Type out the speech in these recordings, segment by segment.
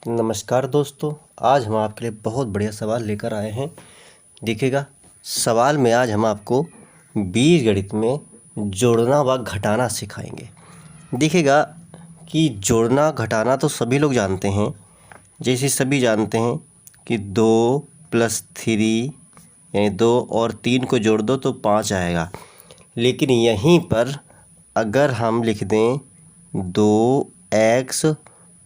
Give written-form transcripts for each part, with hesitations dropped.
नमस्कार दोस्तों, आज हम आपके लिए बहुत बढ़िया सवाल लेकर आए हैं। देखिएगा, सवाल में आज हम आपको बीजगणित में जोड़ना व घटाना सिखाएंगे। देखिएगा कि जोड़ना घटाना तो सभी लोग जानते हैं, जैसे सभी जानते हैं कि 2 + 3 यानी 2 और 3 को जोड़ दो तो 5 आएगा। लेकिन यहीं पर अगर हम लिख दें 2x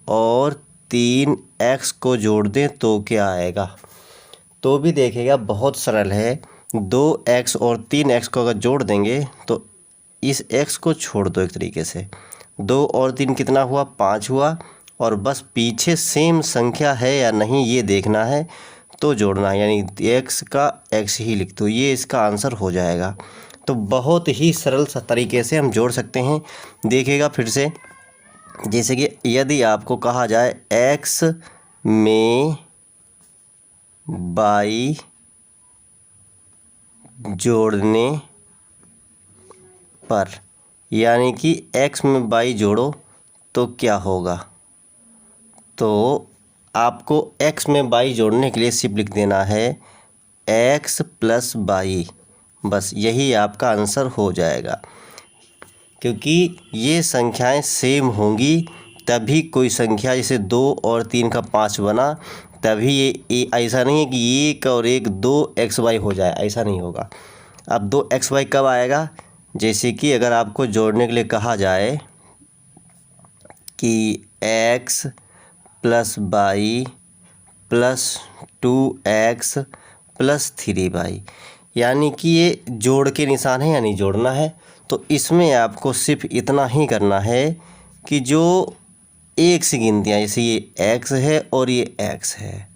और 3x को जोड़ दें तो क्या आएगा, तो भी देखिएगा बहुत सरल है। 2x और 3x को अगर जोड़ देंगे तो इस x को छोड़ दो एक तरीके से। 2 और 3 कितना हुआ, 5 हुआ, और बस पीछे सेम संख्या है या नहीं ये देखना है तो जोड़ना है, यानी x का x ही लिख दो, ये इसका आंसर हो जाएगा। तो बहुत ही सरल सा तरीके से हम जोड़ सकते हैं। देखिएगा फिर से, जैसे कि यदि आपको कहा जाए x में y जोड़ने पर, यानी कि x में y जोड़ो तो क्या होगा, तो आपको x में y जोड़ने के लिए सिर्फ लिख देना है x + y, बस यही आपका आंसर हो जाएगा। क्योंकि ये संख्याएं सेम होंगी तभी कोई संख्या, जैसे 2 और 3 का 5 बना, तभी ये ऐसा नहीं है कि 1 और 1 2xy हो जाए, ऐसा नहीं होगा। अब 2xy कब आएगा, जैसे कि अगर आपको जोड़ने के लिए कहा जाए कि x + y + 2x + 3y, यानी कि ये जोड़ के निशान है यानी जोड़ना है। तो इसमें आपको सिर्फ इतना ही करना है कि जो एक सी गिनतियाँ, जैसे ये x है और ये x है,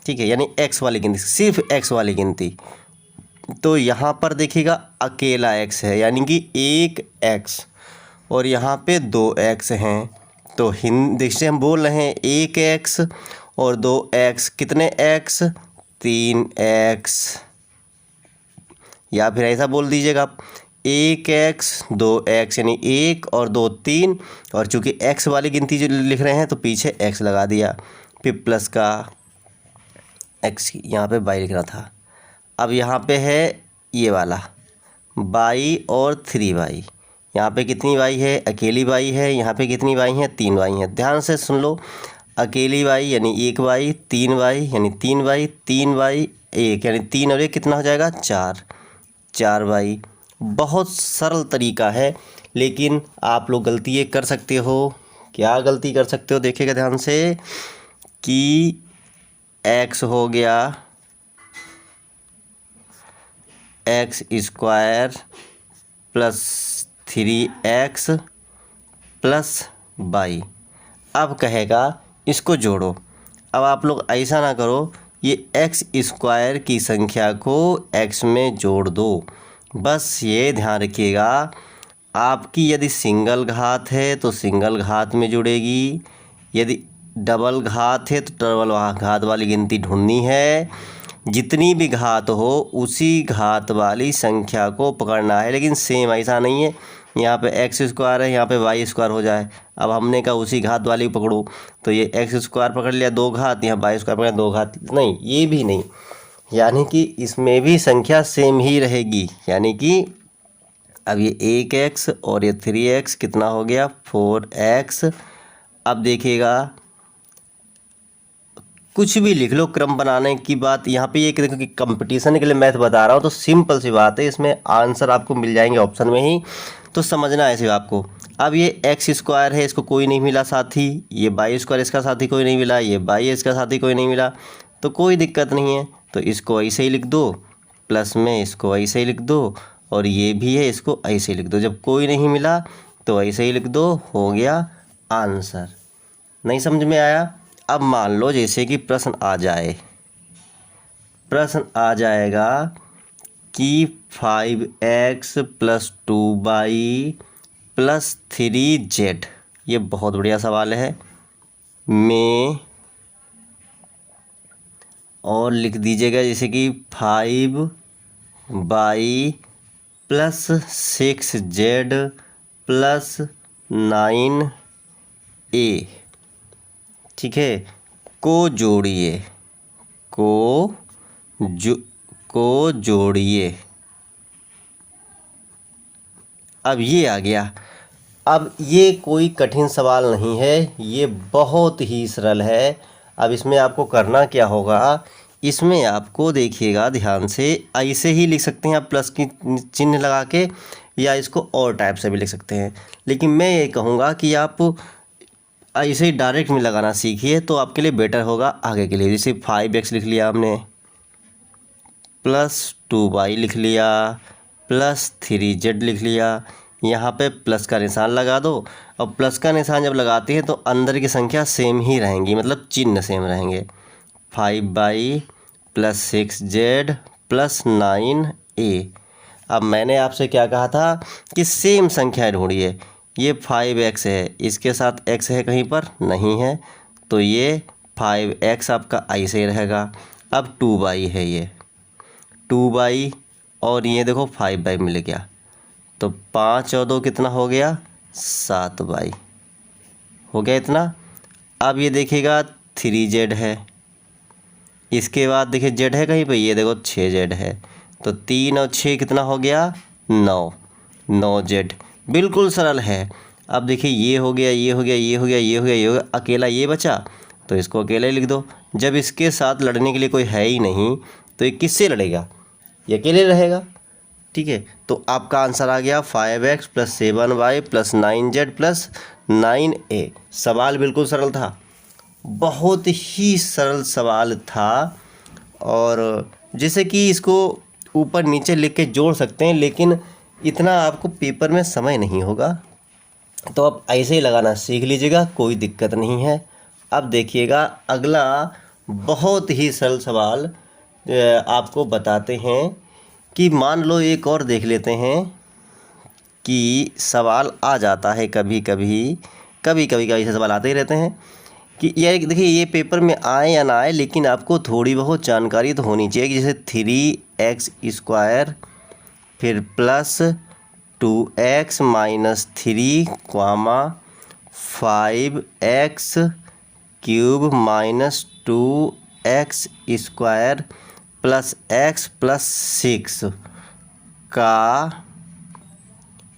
ठीक है, यानी x वाली गिनती, सिर्फ x वाली गिनती। तो यहाँ पर देखिएगा अकेला x है, यानी कि एक x, और यहाँ पे 2x हैं। तो देखिए हम बोल रहे हैं 1x और 2x, कितने x, 3x, या फिर ऐसा बोल दीजिएगा आप 1x 2x, यानी 1 और 2 3, और चूँकि x वाली गिनती जो लिख रहे हैं तो पीछे x लगा दिया, फिर प्लस का x, यहाँ पे y लिखना था। अब यहाँ पे है ये वाला y और 3y, यहाँ पे कितनी y है, अकेली y है, यहाँ पे कितनी y है, 3y है। ध्यान से सुन लो, अकेली y यानी 1y, 3y यानी 3y, 3y 1 यानी 3 और 1 कितना हो जाएगा, 4y। बहुत सरल तरीका है, लेकिन आप लोग गलती ये कर सकते हो। क्या गलती कर सकते हो, देखिएगा ध्यान से कि x हो गया x² + 3x + y। अब कहेगा इसको जोड़ो। अब आप लोग ऐसा ना करो, ये x² की संख्या को x में जोड़ दो, बस ये ध्यान रखिएगा। आपकी यदि सिंगल घात है तो सिंगल घात में जुड़ेगी, यदि डबल घात है तो डबल घात वाली गिनती ढूंढनी है। जितनी भी घात हो उसी घात वाली संख्या को पकड़ना है, लेकिन सेम ऐसा नहीं है यहाँ पे x² है, यहाँ पे y² हो जाए। अब हमने कहा उसी घात वाली पकड़ो, तो ये x² पकड़ लिया 2 घात, यहाँ y² पकड़ 2 घात, नहीं ये भी नहीं, यानी कि इसमें भी संख्या सेम ही रहेगी। यानी कि अब ये 1x और ये 3x कितना हो गया, 4x। अब देखिएगा कुछ भी लिख लो, क्रम बनाने की बात यहाँ पे ये कि देखो कि कंपटीशन के लिए मैथ बता रहा हूँ, तो सिंपल सी बात है, इसमें आंसर आपको मिल जाएंगे ऑप्शन में ही, तो समझना है सिर्फ आपको। अब ये x² है, इसको कोई नहीं मिला साथी, ये y² इसका साथी कोई नहीं मिला, ये y इसका साथी कोई नहीं मिला, तो कोई दिक्कत नहीं है, तो इसको ऐसे ही लिख दो, प्लस में इसको ऐसे ही लिख दो, और ये भी है इसको ऐसे ही लिख दो। जब कोई नहीं मिला तो ऐसे ही लिख दो, हो गया आंसर। नहीं समझ में आया? अब मान लो जैसे कि प्रश्न आ जाए, प्रश्न आ जाएगा कि 5x + 2y + 3z, ये बहुत बढ़िया सवाल है में, और लिख दीजिएगा जैसे कि 5y + 6z + 9a, ठीक है। को जोड़िए, को जोड़िए। अब ये आ गया। अब ये कोई कठिन सवाल नहीं है, ये बहुत ही सरल है। अब इसमें आपको करना क्या होगा, इसमें आपको देखिएगा ध्यान से, ऐसे ही लिख सकते हैं आप प्लस की चिन्ह लगा के, या इसको और टाइप से भी लिख सकते हैं। लेकिन मैं ये कहूँगा कि आप ऐसे ही डायरेक्ट में लगाना सीखिए, तो आपके लिए बेटर होगा आगे के लिए। जैसे 5x लिख लिया हमने, प्लस 2y लिख लिया, प्लस 3z लिख लिया। यहाँ पे प्लस का निशान लगा दो, और प्लस का निशान जब लगाते हैं तो अंदर की संख्या सेम ही रहेंगी, मतलब चिन्ह सेम रहेंगे। 5y plus 6z plus 9a। अब मैंने आपसे क्या कहा था कि सेम संख्या ढूंढिए। ये 5x है, इसके साथ x है कहीं पर नहीं है, तो ये 5x आपका ऐसे ही रहेगा। अब 2y है, ये 2y, और ये देखो 5y मिल गया, तो 5 और 2 कितना हो गया, 7y हो गया इतना। अब ये देखिएगा 3z है, इसके बाद देखिए z है कहीं पे, ये देखो 6z है, तो 3 और 6 कितना हो गया, 9z। बिल्कुल सरल है। अब देखिए ये हो गया, ये हो गया, ये हो गया, ये हो गया, ये हो गया, अकेला ये बचा, तो इसको अकेला ही लिख दो। जब इसके साथ लड़ने के लिए कोई है ही नहीं, तो ये किससे लड़ेगा, ये अकेले रहेगा। ठीक है, तो आपका आंसर आ गया 5x plus 7y plus 9z plus 9a। सवाल बिल्कुल सरल था, बहुत ही सरल सवाल था। और जैसे कि इसको ऊपर नीचे लिख के जोड़ सकते हैं, लेकिन इतना आपको पेपर में समय नहीं होगा, तो आप ऐसे ही लगाना सीख लीजिएगा, कोई दिक्कत नहीं है। अब देखिएगा अगला बहुत ही सरल सवाल आपको बताते हैं कि मान लो एक और देख लेते हैं कि सवाल आ जाता है कभी कभी ऐसे सवाल आते ही रहते हैं कि ये देखिए, ये पेपर में आए या ना आए, लेकिन आपको थोड़ी बहुत जानकारी तो होनी चाहिए कि जैसे 3x² फिर plus 2x minus 3 5x³ minus 2x² plus x plus 6 का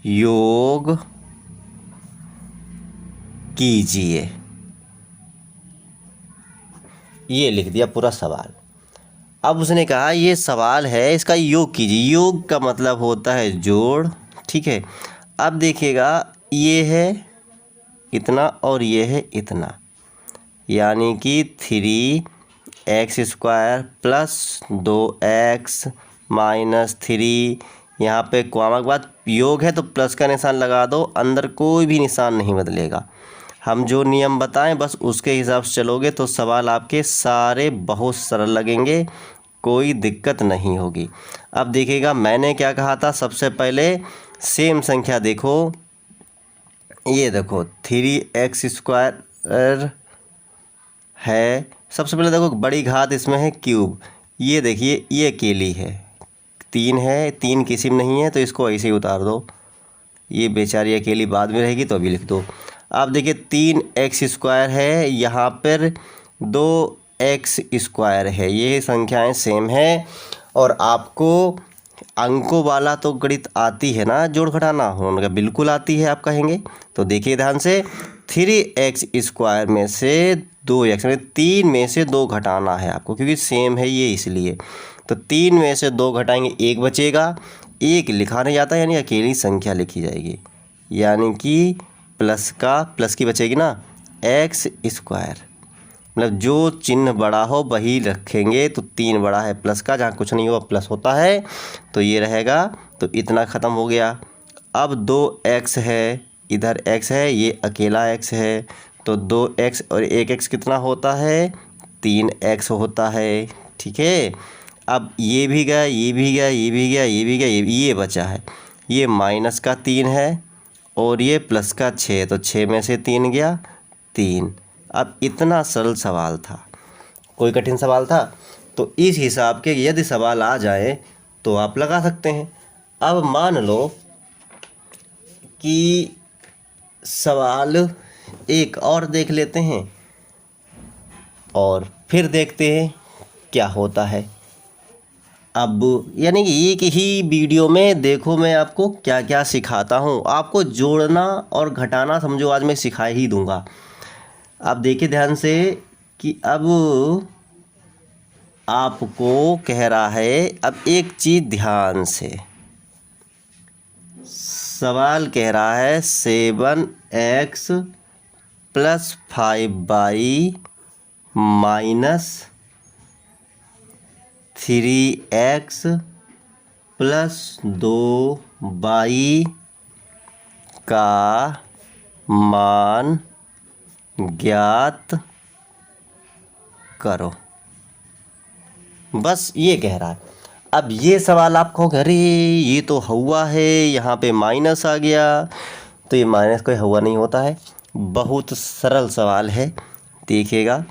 योग कीजिए। ये लिख दिया पूरा सवाल। अब उसने कहा ये सवाल है, इसका योग कीजिए। योग का मतलब होता है जोड़। ठीक है, अब देखिएगा ये है इतना और ये है इतना, यानी कि 3x² प्लस 2x माइनस 3, यहाँ पे कॉमा के बाद योग है तो प्लस का निशान लगा दो, अंदर कोई भी निशान नहीं बदलेगा। हम जो नियम बताएं बस उसके हिसाब से चलोगे तो सवाल आपके सारे बहुत सरल लगेंगे, कोई दिक्कत नहीं होगी। अब देखिएगा मैंने क्या कहा था, सबसे पहले सेम संख्या देखो, ये देखो 3x² है। सबसे पहले देखो बड़ी घात इसमें है क्यूब, ये देखिए ये अकेली है, 3 है, 3 किसी में नहीं है, तो इसको ऐसे ही उतार दो। ये बेचारी अकेली बाद में रहेगी तो अभी लिख दो। अब देखिए 3x² है, यहाँ पर 2x² है, ये संख्याएं सेम है। और आपको अंकों वाला तो गणित आती है ना, जोड़ घटाना उनका बिल्कुल आती है आप कहेंगे। तो देखिए ध्यान से, 3x² में से 2x में 3 में से 2 घटाना है आपको, क्योंकि सेम है ये इसलिए। तो 3 में से 2 घटाएंगे, 1 बचेगा, 1 लिखा नहीं जाता, यानी अकेली संख्या लिखी जाएगी, यानी कि प्लस की बचेगी ना x², मतलब जो चिन्ह बड़ा हो वही रखेंगे। तो 3 बड़ा है प्लस का, जहाँ कुछ नहीं हो प्लस होता है, तो ये रहेगा। तो इतना ख़त्म हो गया। अब 2x है, इधर x है, ये अकेला x है, तो 2x और 1x कितना होता है, 3x होता है। ठीक है, अब ये भी गया, ये भी गया, ये भी गया, ये भी गया, ये बचा है, ये माइनस का 3 है और ये प्लस का 6, तो 6 में से 3 गया 3। अब इतना सरल सवाल था, कोई कठिन सवाल था? तो इस हिसाब के यदि सवाल आ जाए तो आप लगा सकते हैं। अब मान लो कि सवाल एक और देख लेते हैं और फिर देखते हैं क्या होता है। अब यानी कि एक ही वीडियो में देखो मैं आपको क्या क्या सिखाता हूँ। आपको जोड़ना और घटाना समझो आज मैं सिखा ही दूँगा। आप देखिए ध्यान से कि अब आपको कह रहा है, अब एक चीज़ ध्यान से, सवाल कह रहा है 7x plus 5y minus 3x plus 2y का मान ज्ञात करो। बस ये कह रहा है। अब ये सवाल आप कहोगे अरे ये तो हुआ है, यहाँ पे माइनस आ गया, तो ये माइनस कोई हुआ नहीं होता है। बहुत सरल सवाल है, देखिएगा।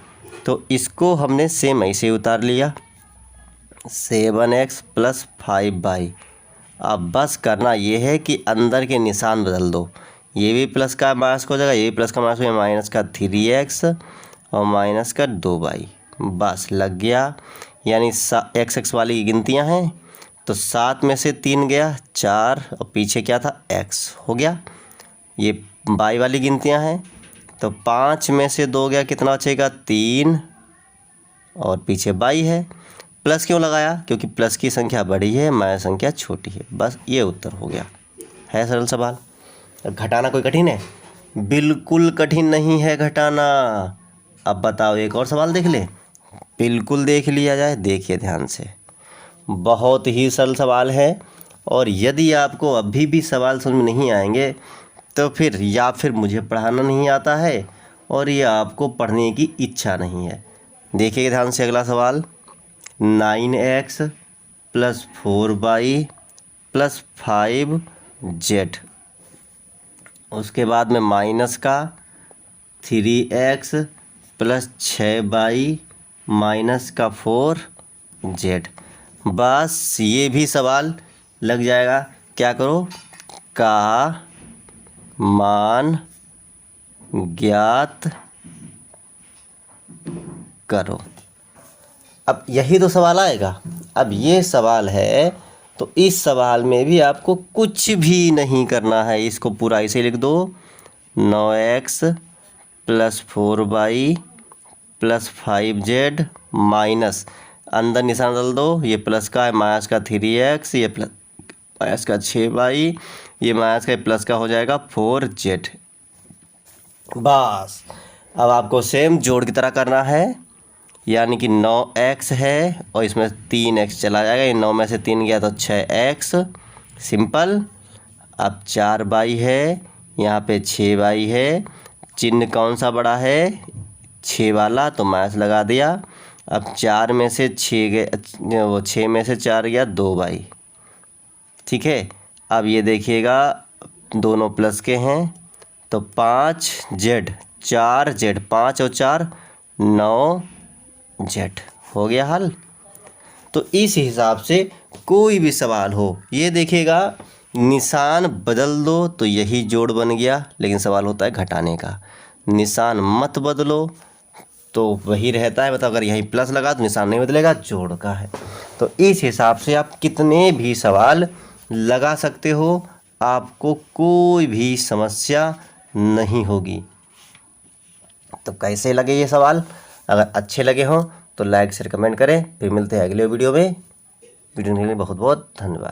तो इसको हमने सेम ऐसे उतार लिया 7x प्लस 5y। अब बस करना ये है कि अंदर के निशान बदल दो। ये भी प्लस का माइनस हो जाएगा, ये भी प्लस का माइनस हो जाएगा, माइनस का 3x और माइनस का 2y। बस लग गया। यानी x वाली गिनतियां हैं, तो 7 में से 3 गया 4 और पीछे क्या था x हो गया। ये y वाली गिनतियां हैं, तो 5 में से 2 गया, कितना बचेगा 3 और पीछे y है। प्लस क्यों लगाया? क्योंकि प्लस की संख्या बड़ी है, माइनस संख्या छोटी है। बस ये उत्तर हो गया। है सरल सवाल। घटाना कोई कठिन है? बिल्कुल कठिन नहीं है घटाना। अब बताओ एक और सवाल देख ले। बिल्कुल देख लिया जाए। देखिए ध्यान से, बहुत ही सरल सवाल है। और यदि आपको अभी भी सवाल समझ में नहीं आएंगे तो फिर या फिर मुझे पढ़ाना नहीं आता है और या आपको पढ़ने की इच्छा नहीं है। देखिए ध्यान से अगला सवाल, 9x plus 4y plus 5z। उसके बाद में माइनस का 3x प्लस 6y माइनस का 4z। बस ये भी सवाल लग जाएगा। क्या करो? का मान ज्ञात करो। अब यही तो सवाल आएगा। अब ये सवाल है, तो इस सवाल में भी आपको कुछ भी नहीं करना है। इसको पूरा ऐसे लिख दो, 9x plus 4y plus 5z minus, अंदर निशान डाल दो। ये प्लस का है, माइनस का 3x, ये प्लस माइनस का 6y, ये माइनस का प्लस का हो जाएगा 4z। बस अब आपको सेम जोड़ की तरह करना है। यानी कि 9x है और इसमें 3x चला जाएगा। ये 9 में से 3 गया तो 6x, सिंपल। अब 4y है, यहाँ पे 6y है। चिन्ह कौन सा बड़ा है? 6 वाला, तो माइनस लगा दिया। अब 4 में से 6 गए, वो 6 में से 4 गया 2y। ठीक है। अब ये देखिएगा दोनों प्लस के हैं, तो 5z 4z, 5 और 4 9z हो गया हल। तो इस हिसाब से कोई भी सवाल हो, ये देखिएगा निशान बदल दो तो यही जोड़ बन गया, लेकिन सवाल होता है घटाने का। निशान मत बदलो तो वही रहता है। मतलब अगर यही प्लस लगा तो निशान नहीं बदलेगा, जोड़ का है। तो इस हिसाब से आप कितने भी सवाल लगा सकते हो, आपको कोई भी समस्या नहीं होगी। तो कैसे लगे ये सवाल? अगर अच्छे लगे हों तो लाइक शेयर कमेंट करें। फिर मिलते हैं अगले वीडियो में। वीडियो के लिए बहुत बहुत धन्यवाद।